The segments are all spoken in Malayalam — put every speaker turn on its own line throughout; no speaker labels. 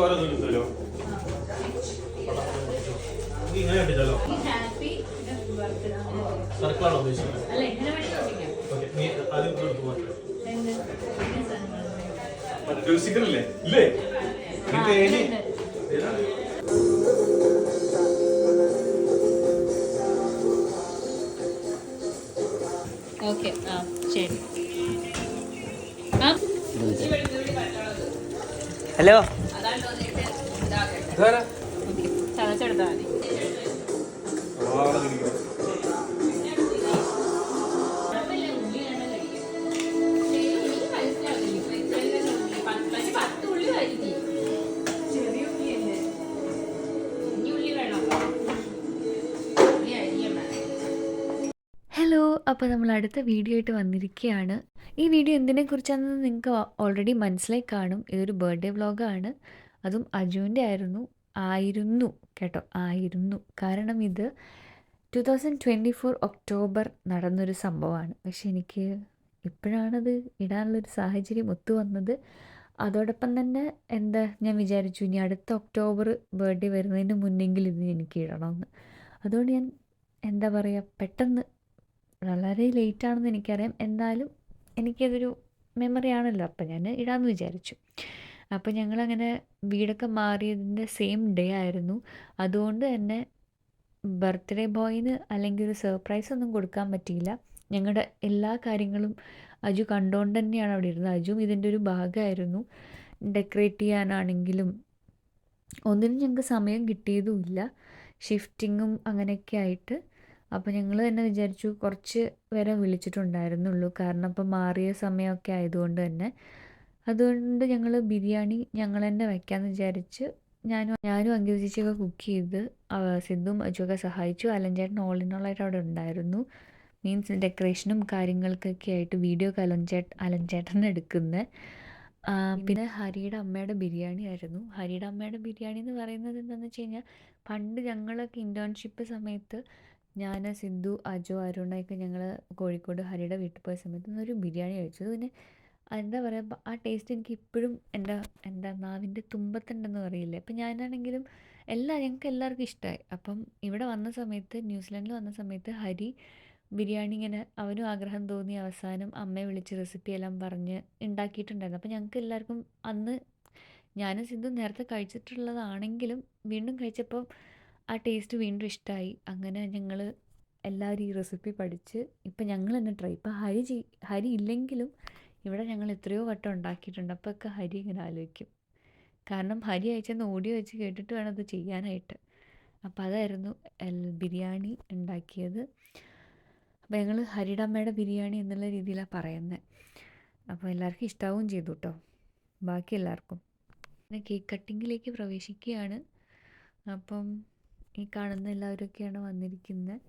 ഓരോന്നും കിട്ടുമല്ലോ. ഇങ്ങനെ കിട്ടിച്ചല്ലോ. സർക്കിളാണോ ഉദ്ദേശിക്കുന്നത്? ഓക്കെ, നീ ആദ്യം എടുത്തു പോട്ടെ. സ്റ്റിക്കറില്ലേ? ഇല്ലേ?
ഓക്കെ, ശരി.
ഹലോ,
ചതച്ചെടുത്താൽ മതി.
ഹലോ, അപ്പോൾ നമ്മൾ അടുത്ത വീഡിയോ ആയിട്ട് വന്നിരിക്കുകയാണ്. ഈ വീഡിയോ എന്തിനെക്കുറിച്ചാണെന്ന് നിങ്ങൾക്ക് ഓൾറെഡി മനസ്സിലായി കാണും. ഇതൊരു ബർത്ത്ഡേ വ്ളോഗാണ്. അതും അജുവിൻ്റെ ആയിരുന്നു കേട്ടോ, ആയിരുന്നു. കാരണം ഇത് 2024 ഒക്ടോബർ നടന്നൊരു സംഭവമാണ്. പക്ഷെ എനിക്ക് ഇപ്പോഴാണത് ഇടാനുള്ളൊരു സാഹചര്യം ഒത്തു വന്നത്. അതോടൊപ്പം തന്നെ ഞാൻ വിചാരിച്ചു ഇനി അടുത്ത ഒക്ടോബർ ബർത്ത്ഡേ വരുന്നതിന് മുന്നെങ്കിലും ഇത് എനിക്ക് ഇടണമെന്ന്. അതുകൊണ്ട് ഞാൻ പെട്ടെന്ന്, വളരെ ലേറ്റാണെന്ന് എനിക്കറിയാം, എന്നാലും എനിക്കതൊരു മെമ്മറി ആണല്ലോ, അപ്പം ഞാൻ ഇടാമെന്ന് വിചാരിച്ചു. അപ്പോൾ ഞങ്ങളങ്ങനെ വീടൊക്കെ മാറിയതിൻ്റെ സെയിം ഡേ ആയിരുന്നു. അതുകൊണ്ട് തന്നെ ബർത്ത്ഡേ ബോയിന് അല്ലെങ്കിൽ ഒരു സർപ്രൈസ് ഒന്നും കൊടുക്കാൻ പറ്റിയില്ല. ഞങ്ങളുടെ എല്ലാ കാര്യങ്ങളും അജു കണ്ടുകൊണ്ട് തന്നെയാണ് അവിടെ ഇരുന്നത്. അജുവും ഇതിൻ്റെ ഒരു ഭാഗമായിരുന്നു. ഡെക്കറേറ്റ് ചെയ്യാനാണെങ്കിലും ഒന്നിനും ഞങ്ങൾക്ക് സമയം കിട്ടിയതുമില്ല, ഷിഫ്റ്റിങ്ങും അങ്ങനെയൊക്കെ ആയിട്ട്. അപ്പോൾ ഞങ്ങൾ തന്നെ വിചാരിച്ചു കുറച്ച് വരെ വിളിച്ചിട്ടുണ്ടായിരുന്നുള്ളൂ, കാരണം ഇപ്പം മാറിയ സമയമൊക്കെ ആയതുകൊണ്ട് തന്നെ. അതുകൊണ്ട് ഞങ്ങൾ ബിരിയാണി ഞങ്ങൾ തന്നെ വയ്ക്കാമെന്ന് വിചാരിച്ച് ഞാനും അങ്കിത ചേച്ചിയൊക്കെ കുക്ക് ചെയ്ത് സിദ്ധും അജുവൊക്കെ സഹായിച്ചു. അലഞ്ചേട്ടൻ ഓൾ ഇൻ ഓളായിട്ട് അവിടെ ഉണ്ടായിരുന്നു. മീൻസ് ഡെക്കറേഷനും കാര്യങ്ങൾക്കൊക്കെ ആയിട്ട് വീഡിയോ ഒക്കെ അലഞ്ചേട്ടൻ എടുക്കുന്നത്. പിന്നെ ഹരിയുടെ അമ്മയുടെ ബിരിയാണി ആയിരുന്നു. ഹരിയുടെ അമ്മയുടെ ബിരിയാണി എന്ന് പറയുന്നത് എന്താണെന്ന് വെച്ച് കഴിഞ്ഞാൽ, പണ്ട് ഞങ്ങളൊക്കെ ഇൻറ്റേൺഷിപ്പ് സമയത്ത് ഞാൻ, സിദ്ധു, അജു, അരുണയൊക്കെ ഞങ്ങൾ കോഴിക്കോട് ഹരിയുടെ വീട്ടിൽ പോയ സമയത്ത് ഒരു ബിരിയാണി കഴിച്ചത്. പിന്നെ ആ ടേസ്റ്റ് എനിക്ക് ഇപ്പോഴും എൻ്റെ നാവിൻ്റെ തുമ്പത്തുണ്ടെന്ന് പറയില്ലേ. അപ്പം ഞാനാണെങ്കിലും ഞങ്ങൾക്ക് എല്ലാവർക്കും ഇഷ്ടമായി. അപ്പം ഇവിടെ വന്ന സമയത്ത്, ന്യൂസിലാൻഡിൽ വന്ന സമയത്ത് ഹരി ബിരിയാണി ഇങ്ങനെ അവനും ആഗ്രഹം തോന്നി. അവസാനം അമ്മയെ വിളിച്ച് റെസിപ്പിയെല്ലാം പറഞ്ഞ് ഉണ്ടാക്കിയിട്ടുണ്ടായിരുന്നു. അപ്പം ഞങ്ങൾക്ക് എല്ലാവർക്കും അന്ന്, ഞാനും സിദ്ധു നേരത്തെ കഴിച്ചിട്ടുള്ളതാണെങ്കിലും വീണ്ടും കഴിച്ചപ്പോൾ ആ ടേസ്റ്റ് വീണ്ടും ഇഷ്ടമായി. അങ്ങനെ ഞങ്ങൾ എല്ലാവരും ഈ റെസിപ്പി പഠിച്ച് ഇപ്പം ഞങ്ങൾ തന്നെ ട്രൈ. ഇപ്പം ഹരി ഇല്ലെങ്കിലും ഇവിടെ ഞങ്ങൾ എത്രയോ വട്ടം ഉണ്ടാക്കിയിട്ടുണ്ട്. അപ്പോൾ ഒക്കെ ഹരി ഇങ്ങനെ ആലോചിക്കും, കാരണം ഹരി അയച്ചെന്ന് ഓഡിയോ വെച്ച് കേട്ടിട്ട് വേണം അത് ചെയ്യാനായിട്ട്. അപ്പോൾ അതായിരുന്നു ബിരിയാണി ഉണ്ടാക്കിയത്. അപ്പോൾ ഞങ്ങൾ ഹരിയുടെ അമ്മയുടെ ബിരിയാണി എന്നുള്ള രീതിയിലാണ് പറയുന്നത്. അപ്പോൾ എല്ലാവർക്കും ഇഷ്ടാവുകയും ചെയ്തു കേട്ടോ, ബാക്കി എല്ലാവർക്കും. പിന്നെ കേക്ക് കട്ടിങ്ങിലേക്ക് പ്രവേശിക്കുകയാണ്. അപ്പം ഈ കാണുന്ന എല്ലാവരൊക്കെയാണ് വന്നിരിക്കുന്നത്.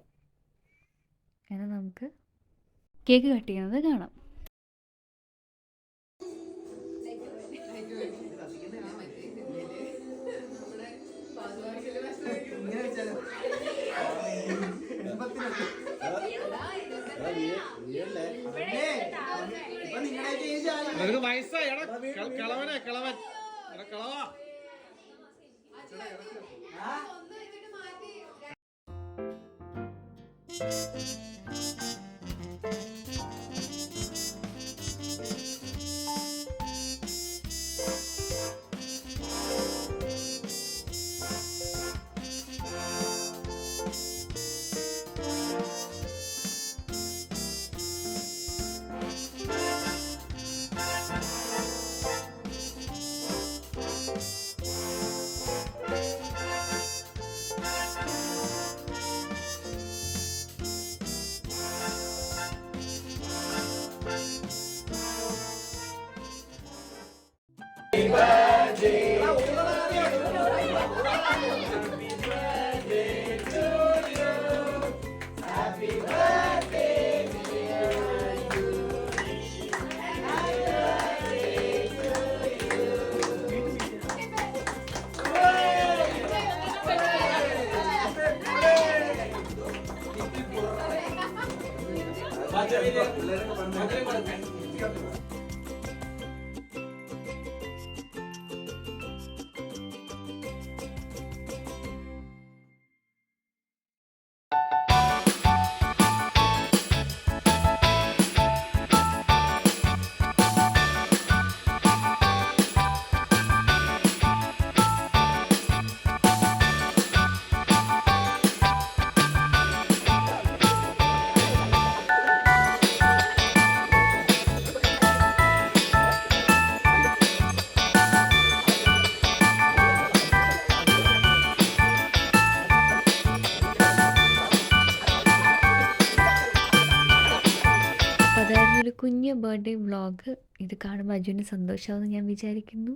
അങ്ങനെ നമുക്ക് കേക്ക് കട്ട് ചെയ്യുന്നത് കാണാം.
വയസ്സായി കളവൻ കളവാ.
വ്ളോഗ്. ഇത് കാണുമ്പോൾ അജുവിന് സന്തോഷമാവുമെന്ന് ഞാൻ വിചാരിക്കുന്നു.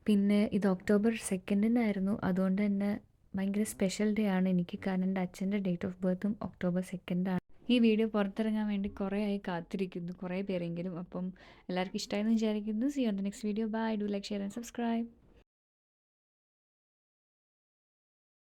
പിന്നെ ഇത് ഒക്ടോബർ 2-നായിരുന്നു. അതുകൊണ്ട് തന്നെ ഭയങ്കര സ്പെഷ്യൽ ഡേ ആണ് എനിക്ക്. കാരണം എൻ്റെ അച്ഛൻ്റെ ഡേറ്റ് ഓഫ് ബർത്തും ഒക്ടോബർ 2 ഈ വീഡിയോ പുറത്തിറങ്ങാൻ വേണ്ടി കുറേ ആയി കാത്തിരിക്കുന്നു, കുറേ പേരെങ്കിലും. അപ്പം എല്ലാവർക്കും ഇഷ്ടമായെന്ന് വിചാരിക്കുന്നു. See on the next video. Bye. Do like, share and subscribe.